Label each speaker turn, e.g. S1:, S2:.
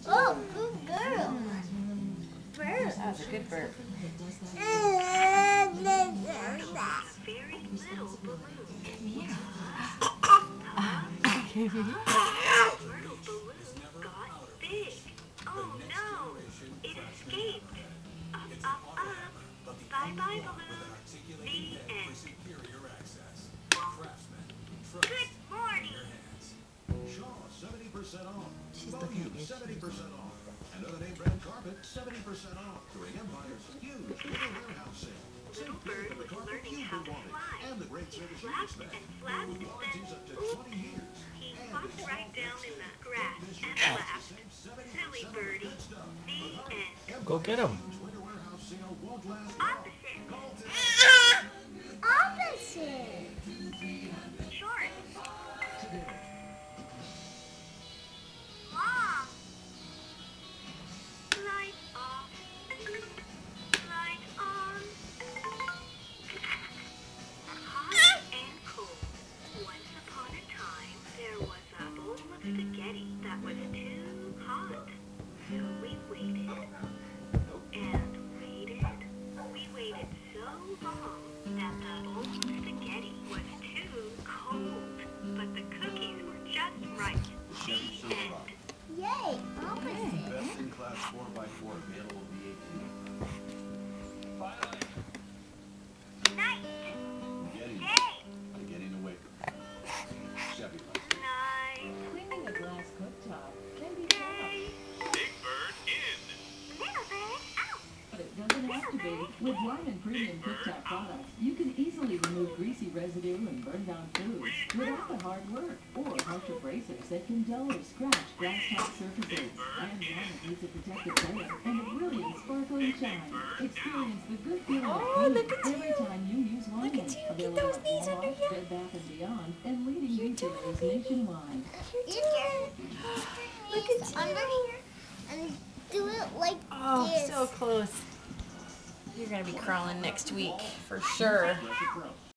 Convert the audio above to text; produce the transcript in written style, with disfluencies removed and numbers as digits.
S1: Oh, good girl. Bird.
S2: That was a good burp.
S1: Yeah.
S3: Very little balloon. Little balloon got big. Oh no, it escaped. Up, up, up. Bye bye balloon. The end. Good morning.
S4: Shaw, 70% off.
S2: She's looking at you.
S4: 70% off. Another name brand carpet, 70% off. During Empire's huge winter warehouse sale.
S3: Little bird was learning how to fly.
S4: And the great service you
S3: Flapped
S4: expect.
S3: and flapped and
S4: Warranties up to
S3: then
S4: 20 years.
S3: he popped right down in the grass and laughed. Silly birdie. The end.
S5: Go get him.
S4: Winter warehouse sale won't last long.
S3: Opposite.
S1: Opposite.
S3: Short. Long. Light off. Light on. Hot and cold. Once upon a time, there was a bowl of spaghetti that was too hot. So we waited. And waited. We waited so long that the bowl of spaghetti was too cold. But the cookies were just right. The end.
S1: Yay, opposite.
S4: Best in class 4x4 available VAT.
S3: Night.
S4: Getting,
S3: Day.
S4: getting away. Chevy.
S3: Night.
S2: Cleaning a glass cooktop can be
S3: Day.
S6: Big Bird in.
S3: Little bird out.
S7: But it doesn't have to be. With Lyman Premium Cooktop products, you can easily remove greasy residue and burn down foods without the hard work or harsh abrasives that can dull or scratch glass top surfaces. And Lyman needs a protective layer and a brilliant sparkling shine. Experience the good feeling of
S2: look
S7: clean
S2: at
S7: every
S2: you.
S7: time you use Lyman.
S2: Look at you. Get
S7: Available
S2: those
S7: at
S2: knees under
S7: Walmart,
S2: you.
S7: Bed Bath & Beyond, and leading
S2: You're
S7: retailers
S2: doing it.
S7: nationwide.
S1: You can
S2: Look at you.
S1: under here and do it like
S2: Oh,
S1: this.
S2: so close. You're gonna be crawling next week for sure.
S4: Classic Pro.